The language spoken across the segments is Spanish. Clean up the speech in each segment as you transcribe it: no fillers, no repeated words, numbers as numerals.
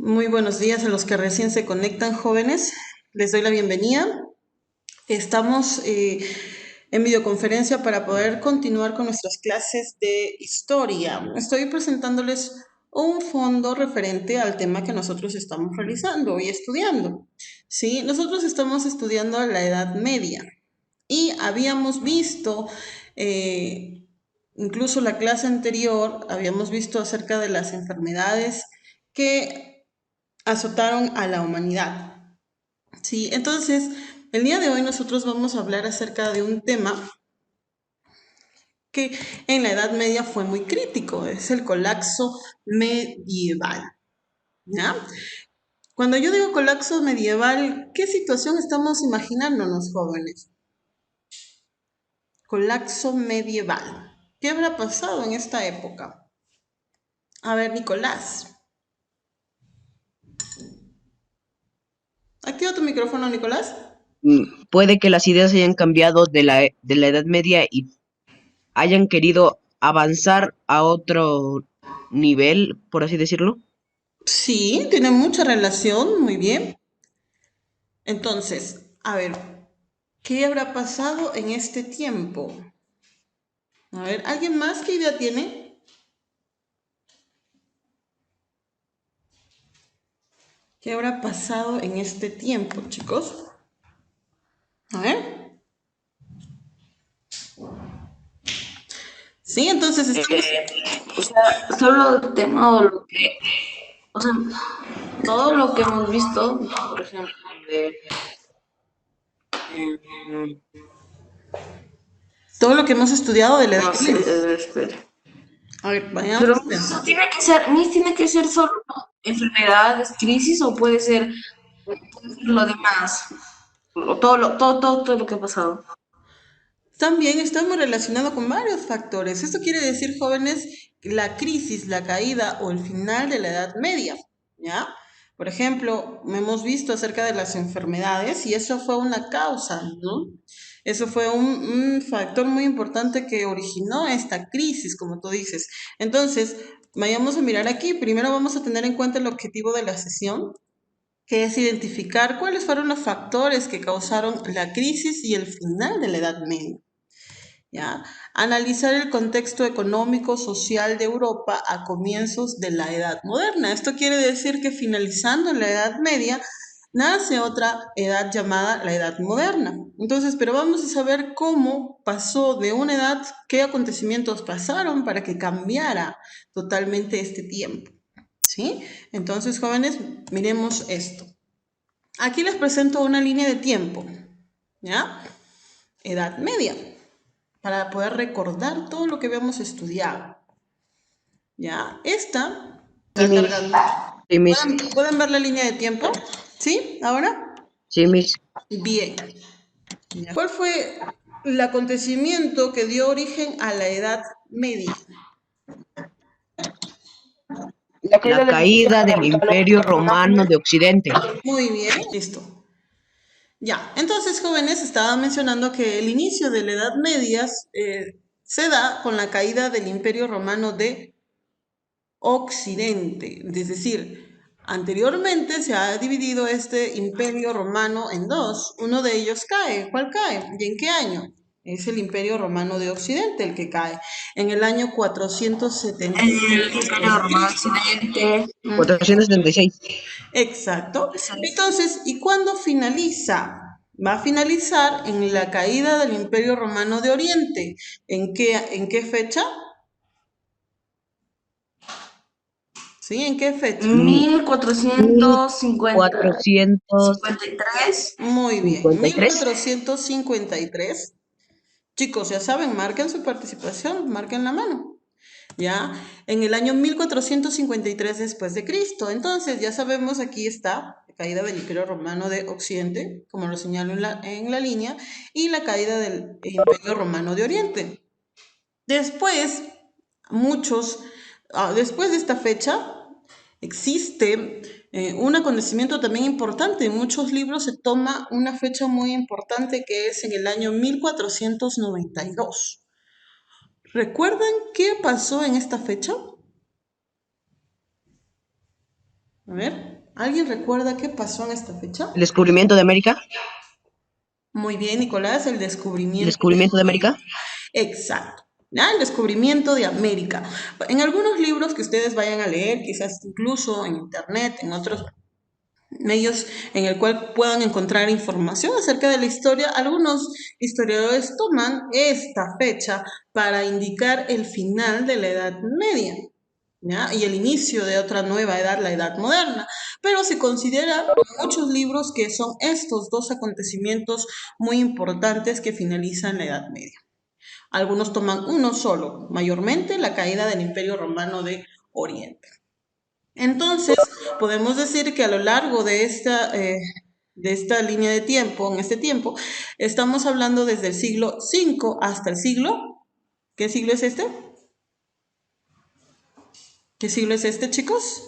Muy buenos días a los que recién se conectan, jóvenes. Les doy la bienvenida. Estamos en videoconferencia para poder continuar con nuestras clases de historia. Estoy presentándoles un fondo referente al tema que nosotros estamos realizando y estudiando. ¿Sí? Nosotros estamos estudiando la Edad Media y habíamos visto, incluso la clase anterior, habíamos visto acerca de las enfermedades que azotaron a la humanidad. Sí, entonces, el día de hoy nosotros vamos a hablar acerca de un tema que en la Edad Media fue muy crítico, es el colapso medieval. ¿Ya? Cuando yo digo colapso medieval, ¿qué situación estamos imaginándonos, jóvenes? Colapso medieval. ¿Qué habrá pasado en esta época? A ver, Nicolás. Activa tu micrófono, Nicolás. Puede que las ideas hayan cambiado de la Edad Media y hayan querido avanzar a otro nivel, por así decirlo. Sí, tiene mucha relación, muy bien. Entonces, a ver, ¿qué habrá pasado en este tiempo? A ver, ¿alguien más qué idea tiene? ¿Qué habrá pasado en este tiempo, chicos? A ver. Sí, entonces estamos... O sea, solo el tema o lo que, o sea, todo lo que hemos visto, por ejemplo, de, mm, Todo lo que hemos estudiado de la Edad no sé, Media. espera. A ver, Pero vayamos no pensando. tiene que ser solo enfermedades, crisis, o puede ser lo demás, todo lo que ha pasado. También está muy relacionado con varios factores. Esto quiere decir, jóvenes, la crisis, la caída o el final de la Edad Media, ¿ya? Por ejemplo, hemos visto acerca de las enfermedades y eso fue una causa, ¿no? Eso fue un factor muy importante que originó esta crisis, como tú dices. Entonces, vayamos a mirar aquí. Primero vamos a tener en cuenta el objetivo de la sesión, que es identificar cuáles fueron los factores que causaron la crisis y el final de la Edad Media. ¿Ya? Analizar el contexto económico, social de Europa a comienzos de la Edad Moderna. Esto quiere decir que finalizando la Edad Media, nace otra edad llamada la Edad Moderna. Entonces, pero vamos a saber cómo pasó de una edad, qué acontecimientos pasaron para que cambiara totalmente este tiempo. ¿Sí? Entonces, jóvenes, miremos esto. Aquí les presento una línea de tiempo, ¿ya? Edad Media, para poder recordar todo lo que habíamos estudiado. ¿Ya? Esta Sí, está mis, cargando. sí, mis, ¿Pueden ver la línea de tiempo? ¿Sí? ¿Ahora? sí, mis. Bien. ¿Ya? ¿Cuál fue el acontecimiento que dio origen a la Edad Media? La La caída del Imperio caída del Imperio Romano Romano. de Occidente. Muy bien, listo. Ya, entonces, jóvenes, estaba mencionando que el inicio de la Edad Media se da con la caída del Imperio Romano de Occidente, es decir, anteriormente se ha dividido este imperio romano en dos, uno de ellos cae, ¿cuál cae? ¿Y en qué año? Es el imperio romano de Occidente el que cae, en el año 476 El después Imperio de Romano Cristo. Occidente. 476. Exacto. Entonces, ¿y cuándo finaliza? Va a finalizar en la caída del imperio romano de Oriente. ¿En qué fecha? ¿Sí? ¿En qué fecha? Mil Mil cuatrocientos cuatrocientos cincuenta y tres. Muy bien, cincuenta y mil tres. cuatrocientos cincuenta y tres. Chicos, ya saben, marquen su participación, marquen la mano. ¿Ya? En el año 1453 después de Cristo. Entonces, ya sabemos, aquí está la caída del Imperio Romano de Occidente, como lo señalo en la línea, y la caída del Imperio Romano de Oriente. Después, después de esta fecha, existe un acontecimiento también importante. En muchos libros se toma una fecha muy importante que es en el año 1492. ¿Recuerdan qué pasó en esta fecha? A ver. ¿Alguien recuerda qué pasó en esta fecha? El descubrimiento de América. Muy bien, Nicolás, el El descubrimiento de descubrimiento de América. América. Exacto. ¿Ya? El descubrimiento de América. En algunos libros que ustedes vayan a leer, quizás incluso en internet, en otros medios en el cual puedan encontrar información acerca de la historia, algunos historiadores toman esta fecha para indicar el final de la Edad Media, ¿ya? Y el inicio de otra nueva edad, la Edad Moderna. Pero se considera en muchos libros que son estos dos acontecimientos muy importantes que finalizan la Edad Media. Algunos toman uno solo, mayormente la caída del Imperio Romano de Oriente. Entonces, podemos decir que a lo largo de esta línea de tiempo, en este tiempo, estamos hablando desde el siglo V hasta el siglo. ¿Qué siglo es este? ¿Qué siglo es este, chicos?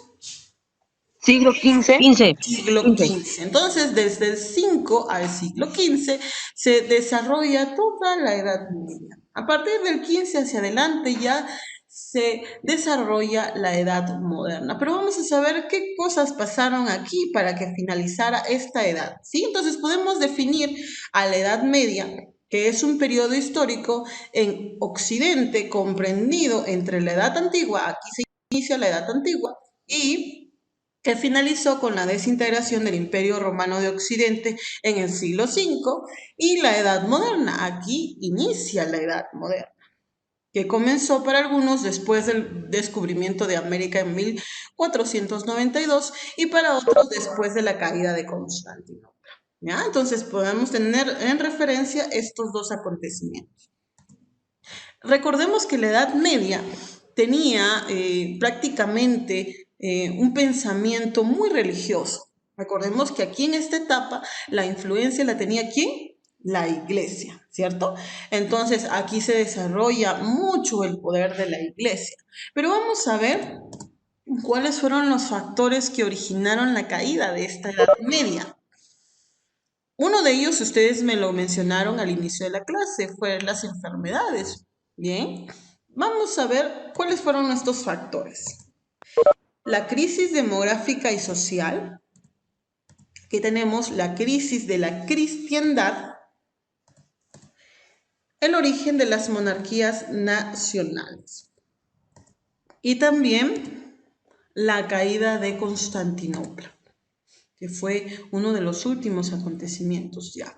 Siglo XV. 15. Siglo 15. XV. Entonces, desde el 5 al siglo XV se desarrolla toda la Edad Media. A partir del 15 hacia adelante ya se desarrolla la Edad Moderna. Pero vamos a saber qué cosas pasaron aquí para que finalizara esta edad, ¿sí? Entonces podemos definir a la Edad Media, que es un periodo histórico en Occidente comprendido entre la Edad Antigua, aquí se inicia la Edad Antigua, y que finalizó con la desintegración del Imperio Romano de Occidente en el siglo V y la Edad Moderna. Aquí inicia la Edad Moderna, que comenzó para algunos después del descubrimiento de América en 1492 y para otros después de la caída de Constantinopla. ¿Ya? Entonces podemos tener en referencia estos dos acontecimientos. Recordemos que la Edad Media tenía prácticamente un pensamiento muy religioso. Recordemos que aquí en esta etapa la influencia la tenía ¿quién? La iglesia, ¿cierto? Entonces aquí se desarrolla mucho el poder de la iglesia. Pero vamos a ver cuáles fueron los factores que originaron la caída de esta Edad Media. Uno de ellos, ustedes me lo mencionaron al inicio de la clase, fueron las enfermedades. Bien, vamos a ver cuáles fueron estos factores. La crisis demográfica y social, que tenemos la crisis de la cristiandad, el origen de las monarquías nacionales y también la caída de Constantinopla, que fue uno de los últimos acontecimientos ya.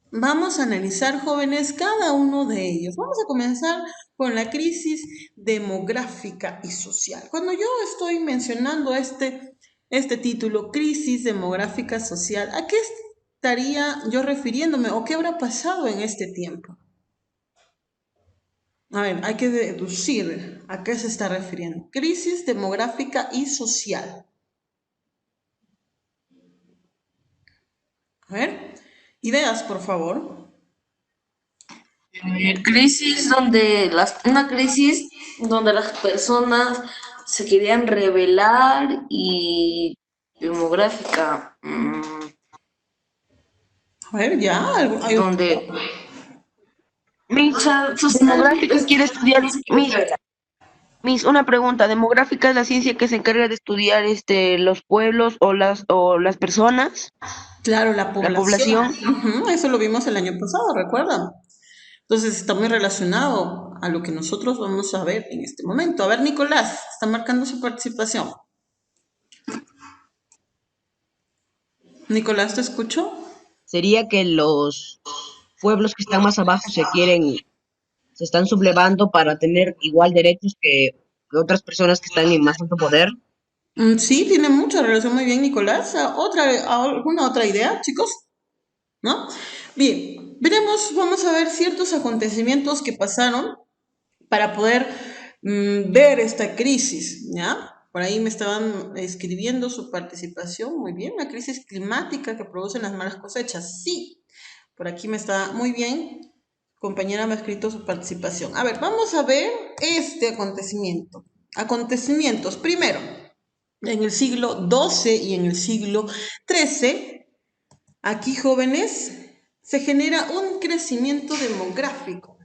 Vamos a analizar, jóvenes, cada uno de ellos. Vamos a comenzar con la crisis demográfica y social. Cuando yo estoy mencionando este título, crisis demográfica social, ¿a qué estaría yo refiriéndome o qué habrá pasado en este tiempo? A ver, hay que deducir a qué se está refiriendo. Crisis demográfica y social. A ver, ideas, por favor. Una crisis donde las personas se querían rebelar y demográfica, A ver, ya, hay donde Demográfica quiere estudiar. Una pregunta. Demográfica es la ciencia que se encarga de estudiar los pueblos o las personas, Claro, la la población. población. Ujú, eso lo vimos el año pasado, ¿recuerdan? Entonces está muy relacionado a lo que nosotros vamos a ver en este momento. A ver, Nicolás, está marcando su participación. Nicolás, ¿te escucho? Sería que los pueblos que están más abajo se están sublevando para tener igual derechos que otras personas que están en más alto poder. Sí, tiene mucha relación. Muy bien, Nicolás. ¿Alguna otra idea, chicos? ¿No? Bien, vamos a ver ciertos acontecimientos que pasaron para poder ver esta crisis, ¿ya? Por ahí me estaban escribiendo su participación, muy bien, la crisis climática que producen las malas cosechas, sí, por aquí me está muy bien, compañera me ha escrito su participación. A ver, vamos a ver este acontecimiento. Acontecimientos, primero, en el siglo XII y en el siglo XIII, aquí jóvenes, se genera un crecimiento demográfico.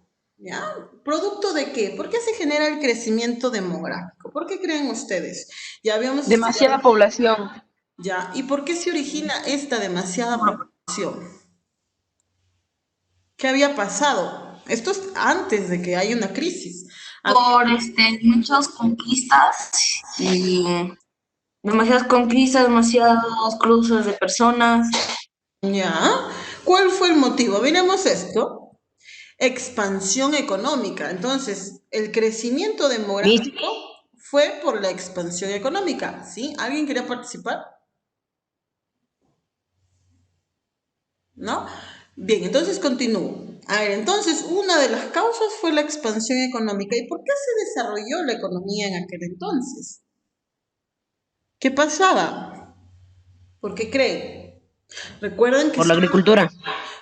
¿Ya? ¿Producto de qué? ¿Por qué se genera el crecimiento demográfico? ¿Por qué creen ustedes? Ya habíamos estudiado, Demasiada población. ya. ¿Y por qué se origina esta demasiada población? ¿Qué había pasado? Esto es antes de que haya una crisis. Por muchas conquistas y demasiadas conquistas, demasiados cruces de personas. ¿Ya? ¿Cuál fue el motivo? Miremos esto. Expansión económica. Entonces, el crecimiento Mis, demográfico fue por la expansión económica. ¿Sí? ¿Alguien quería participar? ¿No? Bien, entonces continúo. A ver, entonces una de las causas fue la expansión económica. ¿Y por qué se desarrolló la economía en aquel entonces? ¿Qué pasaba? ¿Por qué creen? Recuerden que por la son agricultura,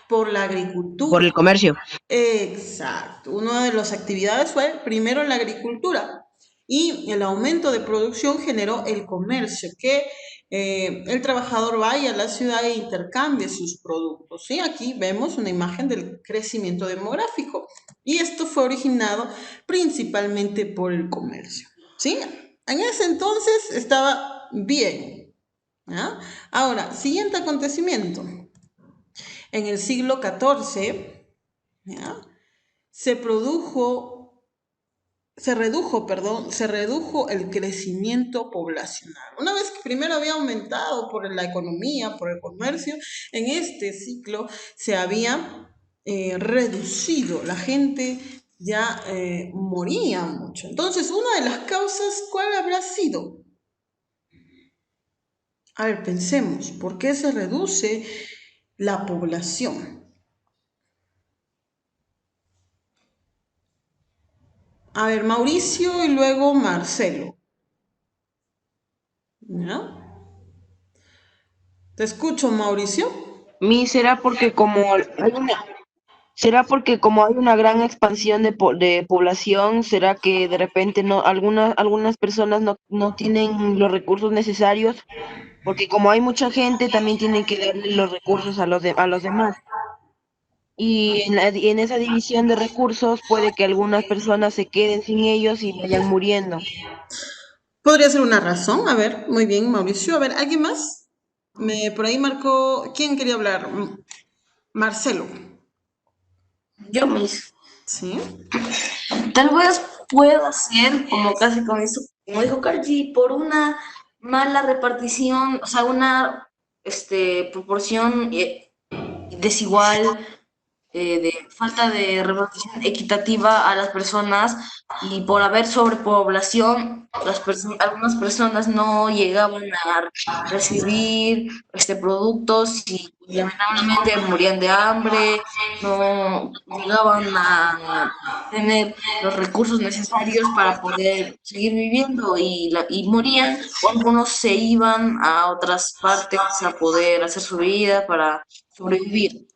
por la por agricultura. el comercio. Exacto. Una de las actividades fue primero la agricultura y el aumento de producción generó el comercio, que el trabajador vaya a la ciudad e intercambie sus productos. ¿Sí? Aquí vemos una imagen del crecimiento demográfico y esto fue originado principalmente por el comercio. ¿Sí? En ese entonces estaba bien. ¿Ya? Ahora, siguiente acontecimiento. En el siglo XIV, ¿ya? se produjo, se redujo el crecimiento poblacional. Una vez que primero había aumentado por la economía, por el comercio, en este ciclo se había reducido, la gente ya moría mucho. Entonces, una de las causas, ¿cuál habrá sido? A ver, pensemos, ¿por qué se reduce la población? A ver, Mauricio y luego Marcelo. ¿Ya? Te escucho, Mauricio. Mi será porque será porque como hay una gran expansión de población, será que de repente no algunas personas no tienen los recursos necesarios, porque como hay mucha gente, también tienen que darle los recursos a los demás. Y en esa división de recursos puede que algunas personas se queden sin ellos y vayan muriendo. Podría ser una razón. A ver, muy bien, Mauricio. A ver, ¿alguien más? Por ahí marcó. ¿Quién quería hablar? Marcelo. Yo mis. ¿Sí? Tal vez pueda ser, como casi como dijo Cargi, por una mala repartición, o sea, una proporción desigual, de falta de repartición equitativa a las personas y por haber sobrepoblación, algunas personas no llegaban a recibir productos y lamentablemente morían de hambre, no llegaban a tener los recursos necesarios para poder seguir viviendo y morían, o algunos se iban a otras partes a poder hacer su vida para sobrevivir.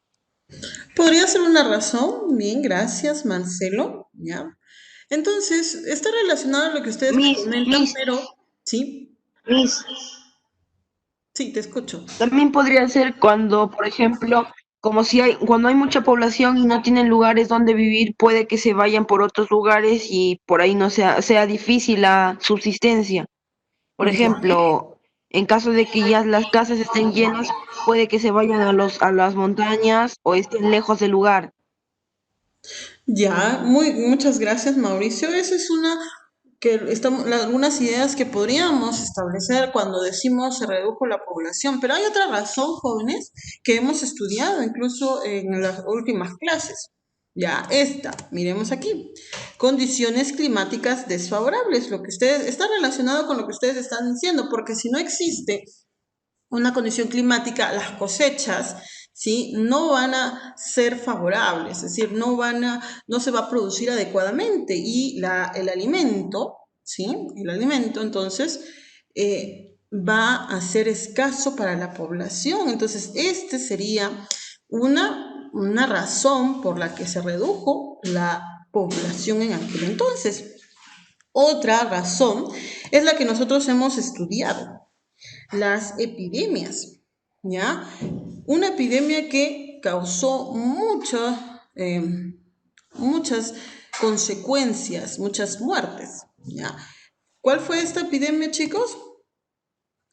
Podría ser una razón. Bien, gracias, Marcelo. ¿Ya? Entonces, está relacionado a lo que ustedes me Mis, comentan, mis, pero sí, mis, sí, te escucho. también podría ser cuando, por ejemplo, cuando hay mucha población y no tienen lugares donde vivir, puede que se vayan por otros lugares y por ahí no sea difícil la subsistencia. Por Ya. ejemplo, en caso de que ya las casas estén llenas, puede que se vayan a las montañas o estén lejos del lugar. Ya, muchas gracias, Mauricio. Esa es una que estamos, algunas ideas que podríamos establecer cuando decimos se redujo la población, pero hay otra razón, jóvenes, que hemos estudiado incluso en las últimas clases. Ya, esta, miremos aquí. Condiciones climáticas desfavorables, lo que ustedes, está relacionado con lo que ustedes están diciendo, porque si no existe una condición climática, las cosechas, ¿sí? No van a ser favorables, es decir, no se va a producir adecuadamente y el alimento, ¿sí? El alimento, entonces, va a ser escaso para la población. Entonces, este sería una razón por la que se redujo la población en aquel entonces. Otra razón es la que nosotros hemos estudiado, las epidemias, ¿ya? Una epidemia que causó mucha muchas consecuencias, muchas muertes, ¿ya? ¿Cuál fue esta epidemia, chicos?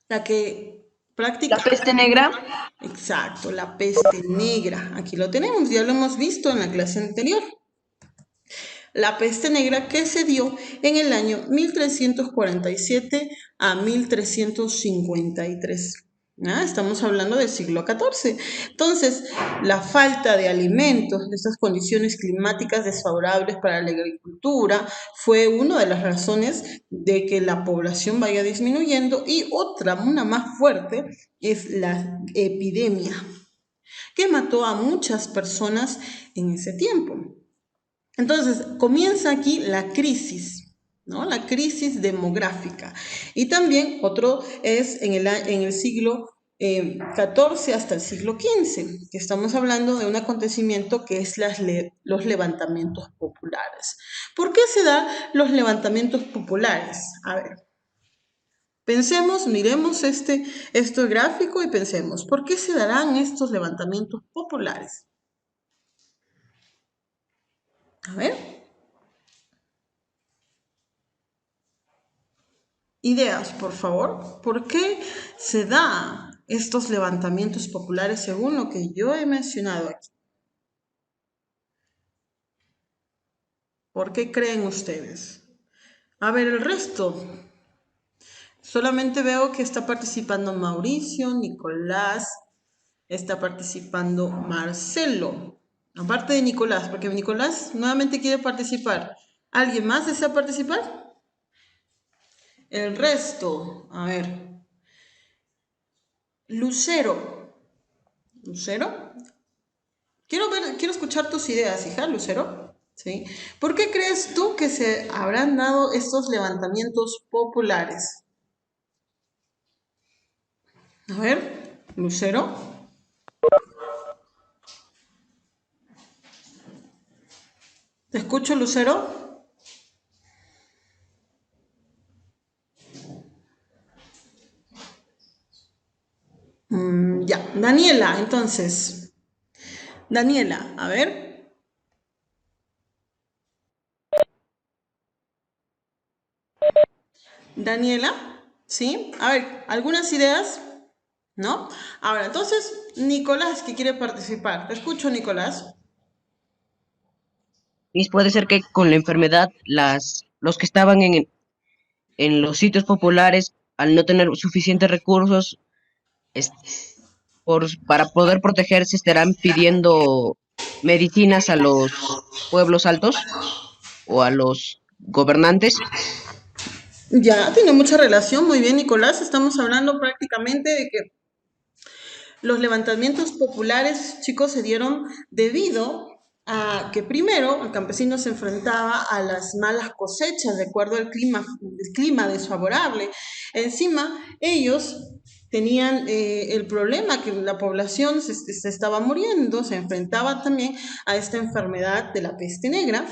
La que La práctica. peste negra. Exacto, la peste negra. Aquí lo tenemos, ya lo hemos visto en la clase anterior. La peste negra que se dio en el año 1347 a 1353. Estamos hablando del siglo XIV. Entonces, la falta de alimentos, estas condiciones climáticas desfavorables para la agricultura, fue una de las razones de que la población vaya disminuyendo, y otra, una más fuerte, es la epidemia, que mató a muchas personas en ese tiempo. Entonces, comienza aquí la crisis, ¿no? La crisis demográfica. Y también otro es en el siglo XIV hasta el siglo XV, que estamos hablando de un acontecimiento que es los levantamientos populares. ¿Por qué se dan los levantamientos populares? A ver, pensemos, miremos este gráfico y pensemos, ¿por qué se darán estos levantamientos populares? A ver. Ideas, por favor. ¿Por qué se da estos levantamientos populares según lo que yo he mencionado aquí? ¿Por qué creen ustedes? A ver, el resto. Solamente veo que está participando Mauricio, Nicolás, está participando Marcelo. Aparte de Nicolás, porque Nicolás nuevamente quiere participar. ¿Alguien más desea participar? El resto, a ver. Lucero. Lucero. Quiero escuchar tus ideas, hija, Lucero. ¿Sí? ¿Por qué crees tú que se habrán dado estos levantamientos populares? A ver, Lucero. ¿Te escucho, Lucero? Ya, Daniela, entonces. Daniela, a ver. Daniela, ¿sí? A ver, ¿algunas ideas? ¿No? Ahora, entonces, Nicolás, que quiere participar. Te escucho, Nicolás. Y puede ser que con la enfermedad, los que estaban en los sitios populares, al no tener suficientes recursos, es- para poder protegerse, estarán pidiendo medicinas a los pueblos altos o a los gobernantes. Ya, tiene mucha relación. Muy bien, Nicolás. Estamos hablando prácticamente de que los levantamientos populares, chicos, se dieron debido a que primero el campesino se enfrentaba a las malas cosechas de acuerdo al clima desfavorable. Encima, ellos tenían el problema que la población se estaba muriendo, se enfrentaba también a esta enfermedad de la peste negra.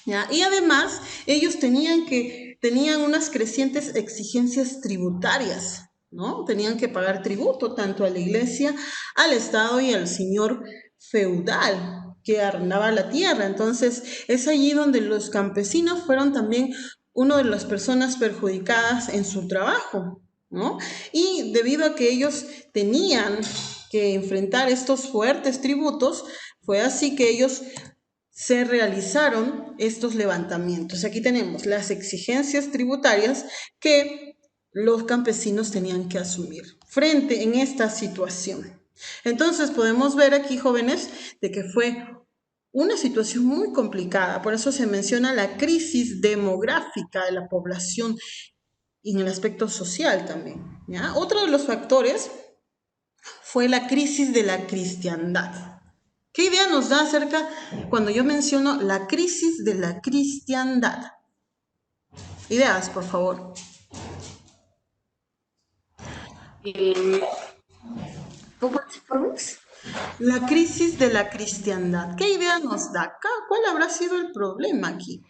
¿Ya? Y además, ellos tenían unas crecientes exigencias tributarias, ¿no? Tenían que pagar tributo tanto a la iglesia, al Estado y al señor feudal que arrendaba la tierra. Entonces, es allí donde los campesinos fueron también una de las personas perjudicadas en su trabajo, ¿no? Y debido a que ellos tenían que enfrentar estos fuertes tributos, fue así que ellos se realizaron estos levantamientos. Aquí tenemos las exigencias tributarias que los campesinos tenían que asumir frente en esta situación. Entonces podemos ver aquí, jóvenes, de que fue una situación muy complicada. Por eso se menciona la crisis demográfica de la población y en el aspecto social también, ¿ya? Otro de los factores fue la crisis de la cristiandad. ¿Qué idea nos da acerca cuando yo menciono la crisis de la cristiandad? Ideas, por favor. Eh, ¿Cómo te pones? La crisis de la cristiandad. ¿Qué idea nos da acá? ¿Cuál habrá sido el problema aquí?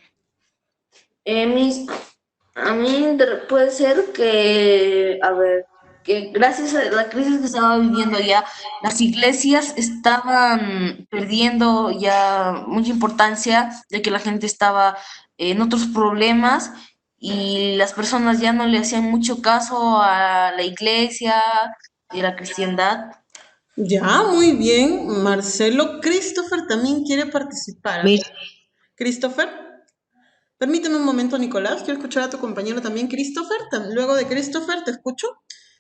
A mí puede ser que, a ver. que gracias a la crisis que estaba viviendo ya, las iglesias estaban perdiendo ya mucha importancia, de que la gente estaba en otros problemas y las personas ya no le hacían mucho caso a la iglesia y a la cristiandad. Ya, muy bien, Marcelo. Christopher también quiere participar. A ver, Mis, Christopher, permíteme un momento, Nicolás. Quiero escuchar a tu compañero también, Christopher. Luego de Christopher, te escucho.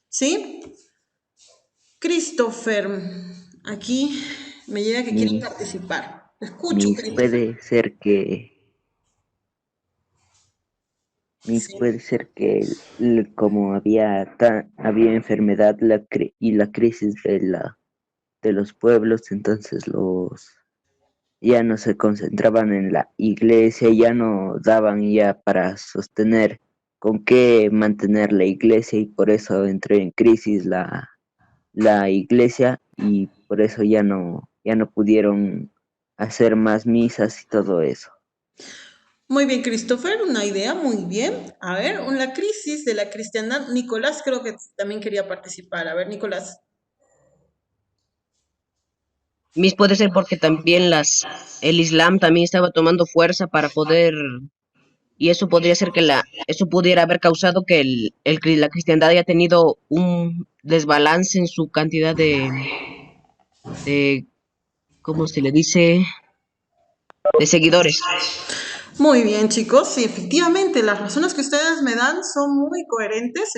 ¿Sí? Christopher, aquí me llega que quiere Miss, participar. Te escucho, Miss, Christopher. Sí. puede ser que como había enfermedad y la crisis de los pueblos, entonces los ya no se concentraban en la iglesia, ya no daban ya para sostener con qué mantener la iglesia y por eso entró en crisis la iglesia y por eso ya no pudieron hacer más misas y todo eso. Muy bien, Christopher, una idea, muy bien. A ver, la crisis de la cristiandad. Nicolás creo que también quería participar. A ver, Nicolás. mis puede ser porque también el Islam también estaba tomando fuerza para poder, y eso podría ser que eso pudiera haber causado que la cristiandad haya tenido un desbalance en su cantidad de, ¿cómo se le dice? De seguidores. Muy bien, chicos. Sí, efectivamente, las razones que ustedes me dan son muy coherentes.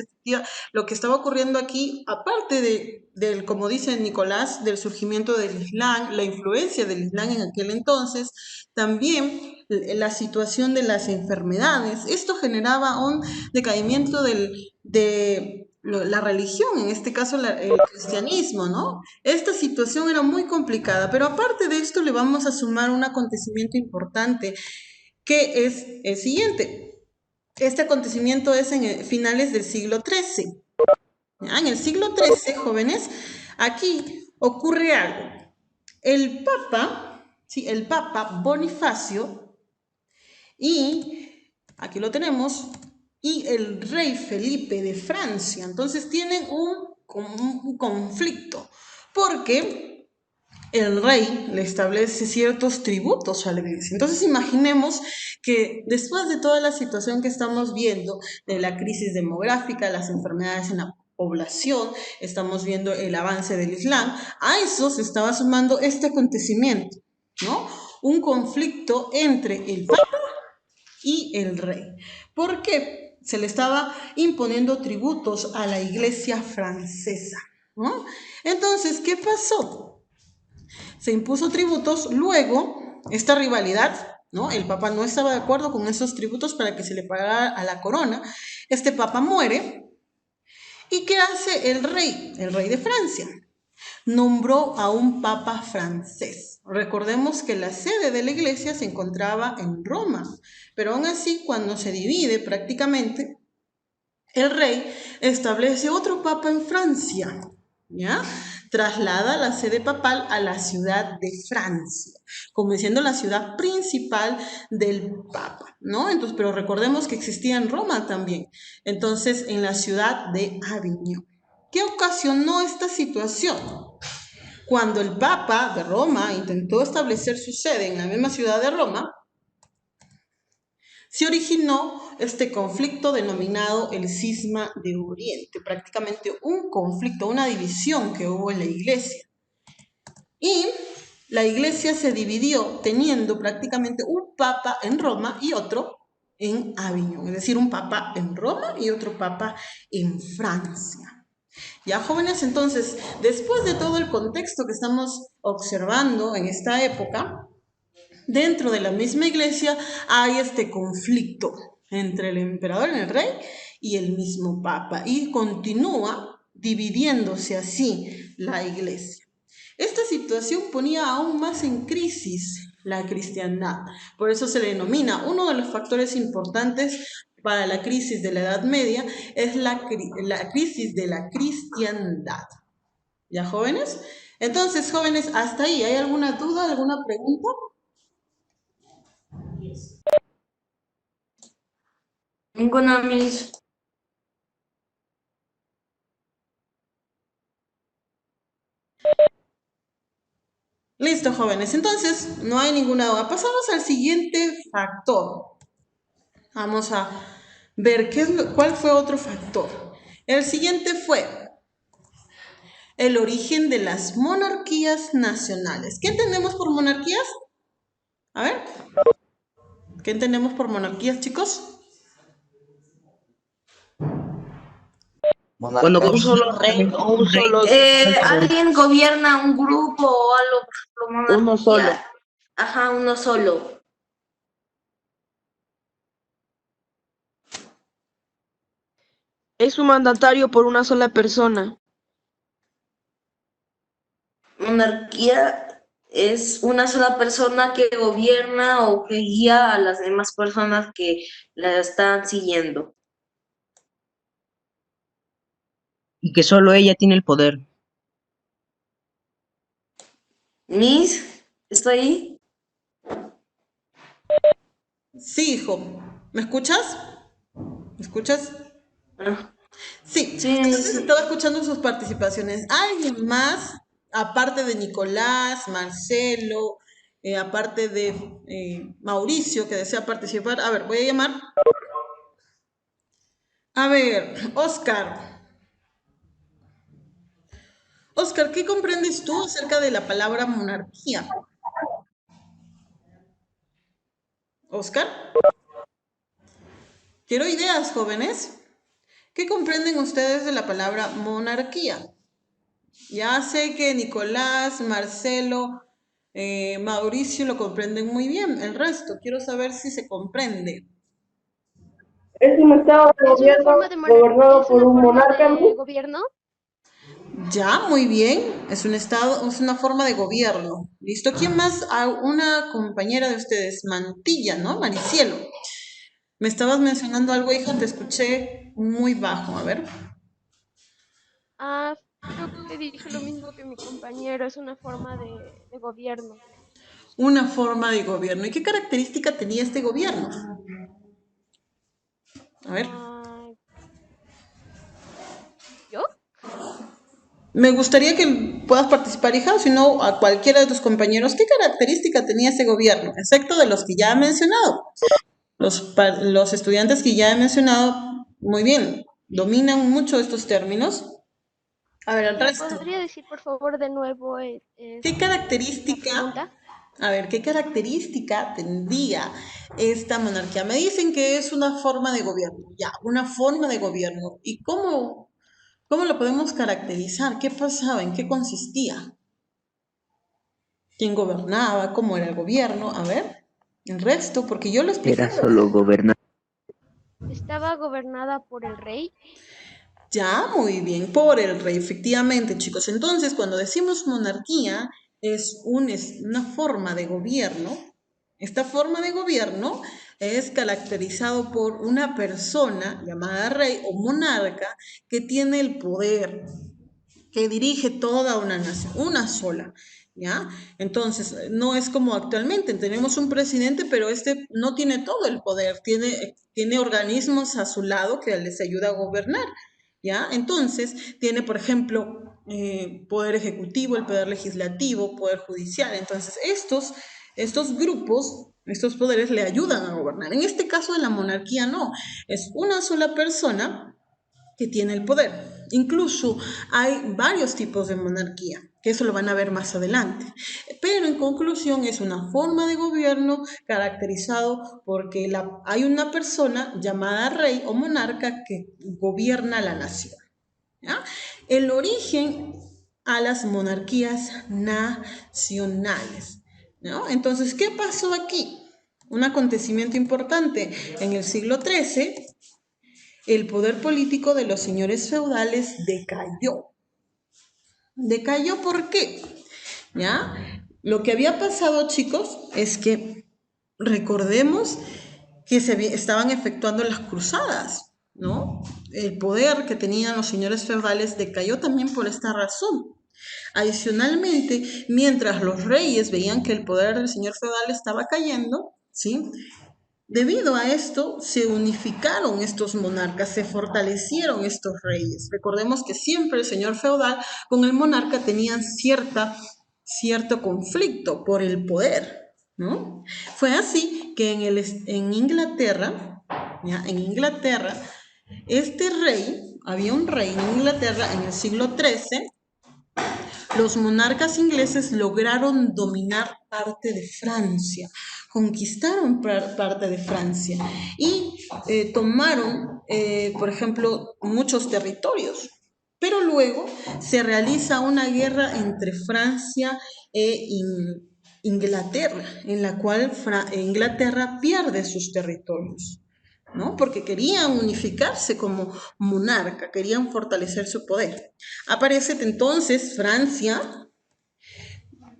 Lo que estaba ocurriendo aquí, aparte del, como dice Nicolás, del surgimiento del Islam, la influencia del Islam en aquel entonces, también la situación de las enfermedades. Esto generaba un decaimiento de la religión, en este caso el cristianismo, ¿no? Esta situación era muy complicada, pero aparte de esto le vamos a sumar un acontecimiento importante que es el siguiente. Este acontecimiento es en finales del siglo XIII. ¿Ya? En el siglo XIII, jóvenes, aquí ocurre algo. El Papa, ¿sí? El Papa Bonifacio y, aquí lo tenemos, y el rey Felipe de Francia. Entonces tienen un conflicto, porque el rey le establece ciertos tributos a la iglesia. Entonces imaginemos que después de toda la situación que estamos viendo, de la crisis demográfica, las enfermedades en la población, estamos viendo el avance del Islam, a eso se estaba sumando este acontecimiento, ¿no? Un conflicto entre el Papa y el rey. ¿Por qué? Se le estaba imponiendo tributos a la iglesia francesa, ¿no? Entonces, ¿qué pasó? Se impuso tributos, luego esta rivalidad, ¿no? El Papa no estaba de acuerdo con esos tributos para que se le pagara a la corona. Este Papa muere. ¿Y qué hace el rey de Francia? Nombró a un Papa francés. Recordemos que la sede de la iglesia se encontraba en Roma, pero aún así cuando se divide prácticamente, el rey establece otro papa en Francia, ¿ya? Traslada la sede papal a la ciudad de Francia, como siendo la ciudad principal del papa, ¿no? Entonces, pero recordemos que existía en Roma también, entonces en la ciudad de Aviñón. ¿Qué ocasionó esta situación? Cuando el papa de Roma intentó establecer su sede en la misma ciudad de Roma, se originó este conflicto denominado el Cisma de Oriente, prácticamente un conflicto, una división que hubo en la iglesia. Y la iglesia se dividió teniendo prácticamente un papa en Roma y otro en Aviñón, es decir, un papa en Roma y otro papa en Francia. Ya jóvenes, entonces, después de todo el contexto que estamos observando en esta época, dentro de la misma iglesia hay este conflicto entre el emperador, el rey, y el mismo papa, y continúa dividiéndose así la iglesia. Esta situación ponía aún más en crisis la cristiandad, por eso se le denomina uno de los factores importantes para la crisis de la Edad Media, es la crisis de la cristiandad. ¿Ya jóvenes? Entonces, jóvenes, hasta ahí, ¿hay alguna duda, alguna pregunta? Ninguna mis. Listo, jóvenes. Entonces, no hay ninguna duda. Pasamos al siguiente factor. Vamos a ver cuál fue otro factor. El siguiente fue el origen de las monarquías nacionales. ¿Qué entendemos por monarquías? A ver, ¿qué entendemos por monarquías, chicos? Cuando Un solo rey gobierna o un un rey, solo, Alguien gobierna un grupo o algo, por ejemplo, uno solo. monarquía. Ajá, uno solo. Es un mandatario por una sola persona. Monarquía es una sola persona que gobierna o que guía a las demás personas que la están siguiendo. y que solo ella tiene el poder. Miss, ¿estoy ahí? Sí, hijo. ¿Me escuchas? ¿Me escuchas? Ah, Sí. sí, Entonces sí. estaba escuchando sus participaciones. ¿Alguien más, aparte de Nicolás, Marcelo, aparte de Mauricio, que desea participar? A ver, voy a llamar. A ver, Oscar. Oscar, ¿qué comprendes tú acerca de la palabra monarquía? Oscar, quiero ideas, jóvenes. ¿Qué comprenden ustedes de la palabra monarquía? Ya sé que Nicolás, Marcelo, Mauricio lo comprenden muy bien. El resto, quiero saber si se comprende. Es un estado de gobierno gobernado por un monarca. Gobierno. Ya, muy bien. Es un estado, es una forma de gobierno. ¿Listo? ¿Quién más? Una compañera de ustedes, Mantilla, ¿no? Maricielo. Me estabas mencionando algo, hija, te escuché muy bajo. A ver. Ah, creo que dije lo mismo que mi compañero, es una forma de gobierno. Una forma de gobierno. ¿Y qué característica tenía este gobierno? A ver. Ah, ¿yo? Me gustaría que puedas participar, hija, o si no, a cualquiera de tus compañeros. ¿Qué característica tenía ese gobierno? Excepto de los que ya he mencionado. Los estudiantes que ya he mencionado, muy bien, dominan mucho estos términos. A ver, el ¿Me resto. podría decir por favor de nuevo ¿Qué la característica, pregunta? a ver, qué característica tendría esta monarquía? Me dicen que es una forma de gobierno, ya, una forma de gobierno. ¿Y cómo lo podemos caracterizar? ¿Qué pasaba? ¿En qué consistía? ¿Quién gobernaba? ¿Cómo era el gobierno? A ver, el resto, porque yo lo expliqué. Era solo gobernar. Estaba gobernada por el rey. Ya, muy bien, por el rey, efectivamente, chicos. Entonces, cuando decimos monarquía, es una forma de gobierno. Esta forma de gobierno es caracterizado por una persona llamada rey o monarca que tiene el poder, que dirige toda una nación, una sola, ¿ya? Entonces, no es como actualmente, tenemos un presidente, pero este no tiene todo el poder, tiene organismos a su lado que les ayuda a gobernar, ¿ya? Entonces, tiene, por ejemplo, poder ejecutivo, el poder legislativo, poder judicial. Entonces, estos grupos, estos poderes le ayudan a gobernar. En este caso de la monarquía no, es una sola persona que tiene el poder. Incluso hay varios tipos de monarquía, que eso lo van a ver más adelante. Pero en conclusión es una forma de gobierno caracterizado porque hay una persona llamada rey o monarca que gobierna la nación. ¿Ya? El origen a las monarquías nacionales. ¿No? Entonces, ¿qué pasó aquí? Un acontecimiento importante. En el siglo XIII, el poder político de los señores feudales decayó. ¿Decayó por qué? ¿Ya? Lo que había pasado, chicos, es que recordemos que estaban efectuando las cruzadas, ¿no? El poder que tenían los señores feudales decayó también por esta razón. Adicionalmente, mientras los reyes veían que el poder del señor feudal estaba cayendo, ¿sí? Debido a esto, se unificaron estos monarcas, se fortalecieron estos reyes. Recordemos que siempre el señor feudal con el monarca tenían cierta cierto conflicto por el poder, ¿no? Fue así que en Inglaterra, ¿ya? En Inglaterra, había un rey en Inglaterra en el siglo XIII. Los monarcas ingleses lograron dominar parte de Francia, conquistaron parte de Francia y tomaron, por ejemplo, muchos territorios. Pero luego se realiza una guerra entre Francia e Inglaterra, en la cual Inglaterra pierde sus territorios, ¿no? Porque querían unificarse como monarca, querían fortalecer su poder. Aparece entonces Francia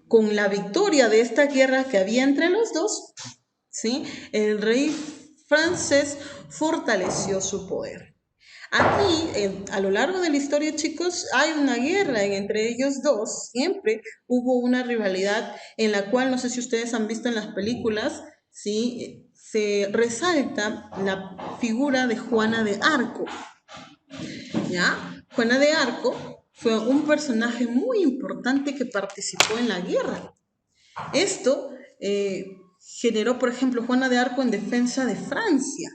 con la victoria de esta guerra que había entre los dos, ¿sí? El rey francés fortaleció su poder. Aquí, a lo largo de la historia, chicos, hay una guerra entre ellos dos. Siempre hubo una rivalidad en la cual, no sé si ustedes han visto en las películas, ¿sí? Se resalta la figura de Juana de Arco, ¿ya? Juana de Arco fue un personaje muy importante que participó en la guerra. Esto generó, por ejemplo, Juana de Arco en defensa de Francia.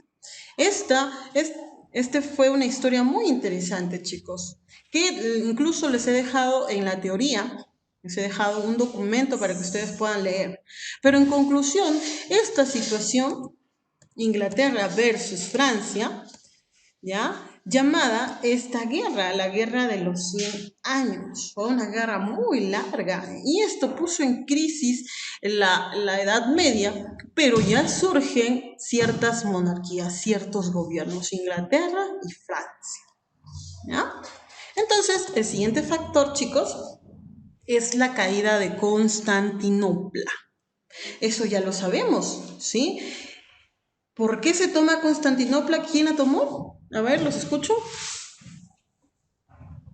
Este fue una historia muy interesante, chicos, que incluso les he dejado en la teoría, les he dejado un documento para que ustedes puedan leer. Pero en conclusión, esta situación, Inglaterra versus Francia, ¿ya? Llamada esta guerra, la guerra de los 100 años. Fue una guerra muy larga y esto puso en crisis la Edad Media, pero ya surgen ciertas monarquías, ciertos gobiernos, Inglaterra y Francia, ¿ya? Entonces, el siguiente factor, chicos, es la caída de Constantinopla. Eso ya lo sabemos, ¿sí? ¿Por qué se toma Constantinopla? ¿Quién la tomó? A ver, los escucho.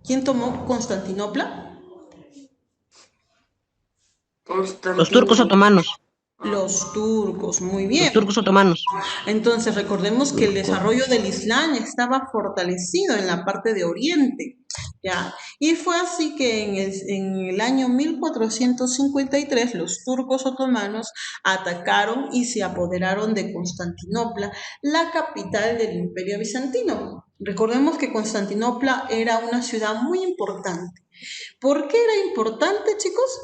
¿Quién tomó Constantinopla? Los turcos otomanos. Los turcos, muy Los bien. turcos otomanos. Entonces, recordemos que el desarrollo del Islam estaba fortalecido en la parte de Oriente, ¿ya? Y fue así que en el año 1453 los turcos otomanos atacaron y se apoderaron de Constantinopla, la capital del Imperio Bizantino. Recordemos que Constantinopla era una ciudad muy importante. ¿Por qué era importante, chicos?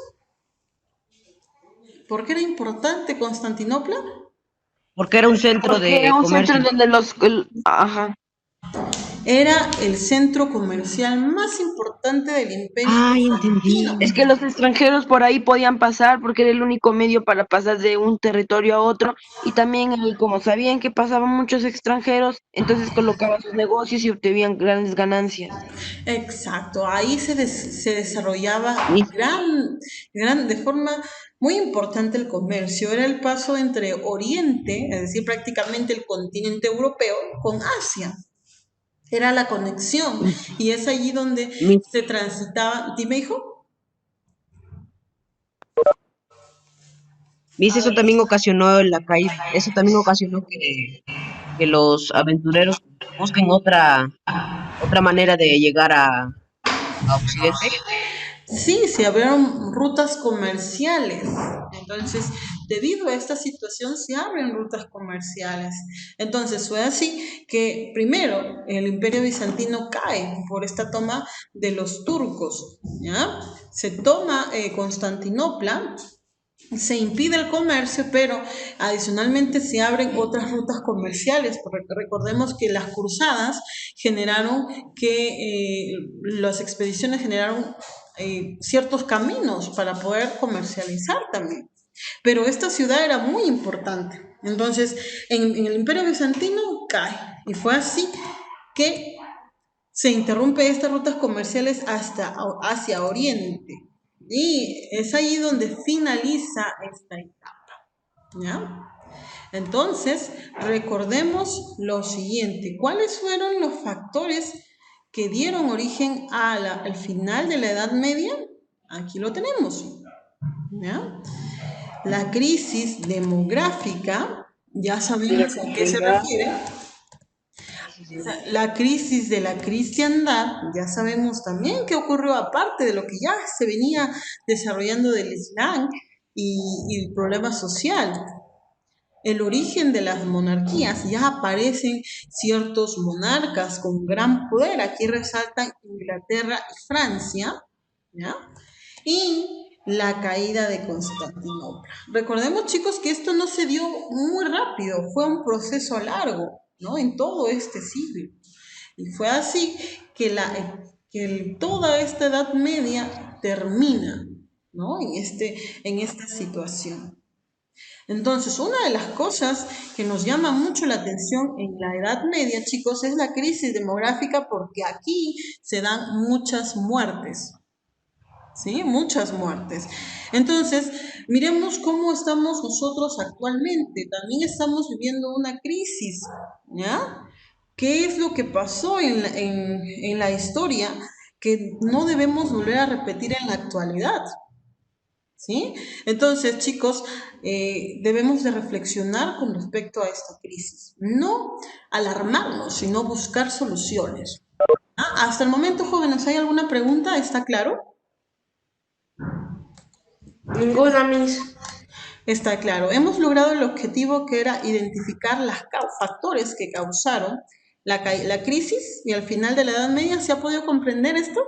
¿Por qué era importante Constantinopla? Porque era un centro Porque de era un comercio. centro donde ajá. Era el centro comercial más importante del Imperio Ay, Bizantino. entendí. Es que los extranjeros por ahí podían pasar porque era el único medio para pasar de un territorio a otro y también como sabían que pasaban muchos extranjeros, entonces colocaban sus negocios y obtenían grandes ganancias. Exacto, ahí se desarrollaba Mis, de forma muy importante el comercio. Era el paso entre Oriente, es decir, prácticamente el continente europeo, con Asia. Era la conexión y es allí donde mis, se transitaba. Dime, hijo. mis, eso también ocasionó la caída. Eso también ocasionó que los aventureros busquen otra manera de llegar a Occidente. Sí, se abrieron rutas comerciales. Entonces, debido a esta situación, se abren rutas comerciales. Entonces, fue así que primero el Imperio Bizantino cae por esta toma de los turcos, ¿ya? Se toma Constantinopla, se impide el comercio, pero adicionalmente se abren otras rutas comerciales, porque recordemos que las cruzadas generaron las expediciones generaron ciertos caminos para poder comercializar también. Pero esta ciudad era muy importante. Entonces, en el Imperio Bizantino cae, y fue así que se interrumpe estas rutas comerciales hacia Oriente. Y es ahí donde finaliza esta etapa, ¿ya? Entonces, recordemos lo siguiente. ¿Cuáles fueron los factores que dieron origen al final de la Edad Media? Aquí lo tenemos, ¿ya? La crisis demográfica, ya sabemos a qué se refiere. sí. O sea, la crisis de la cristiandad, ya sabemos también que ocurrió aparte de lo que ya se venía desarrollando del Islam y el problema social. El origen de las monarquías, ya aparecen ciertos monarcas con gran poder, aquí resaltan Inglaterra y Francia, ¿ya? Y la caída de Constantinopla. Recordemos, chicos, que esto no se dio muy rápido, fue un proceso largo, ¿no? En todo este siglo. Y fue así que, toda esta Edad Media termina, ¿no? En esta situación. Entonces, una de las cosas que nos llama mucho la atención en la Edad Media, chicos, es la crisis demográfica porque aquí se dan muchas muertes, ¿sí? Muchas muertes. Entonces, miremos cómo estamos nosotros actualmente. También estamos viviendo una crisis, ¿ya? ¿Qué es lo que pasó en la historia que no debemos volver a repetir en la actualidad? ¿Sí? Entonces, chicos, debemos de reflexionar con respecto a esta crisis. No alarmarnos, sino buscar soluciones. ¿Ah? Hasta el momento, jóvenes, ¿hay alguna pregunta? ¿Está claro? Ninguna, Miss. Está claro. Hemos logrado el objetivo que era identificar los factores que causaron la crisis y al final de la Edad Media. ¿Se ha podido comprender esto?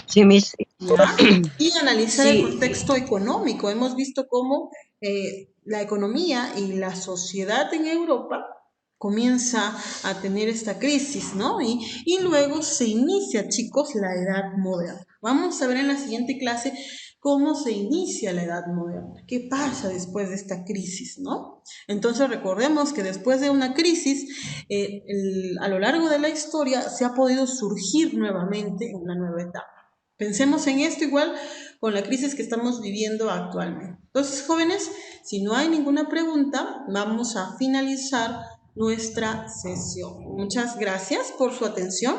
Sí, Miss. ¿Ya? Y analizar el Sí. contexto económico. Hemos visto cómo la economía y la sociedad en Europa comienza a tener esta crisis, ¿no? Y luego se inicia, chicos, la edad moderna. Vamos a ver en la siguiente clase cómo se inicia la edad moderna, qué pasa después de esta crisis, ¿no? Entonces recordemos que después de una crisis, a lo largo de la historia se ha podido surgir nuevamente una nueva etapa. Pensemos en esto igual con la crisis que estamos viviendo actualmente. Entonces, jóvenes, si no hay ninguna pregunta, vamos a finalizar nuestra sesión. Muchas gracias por su atención.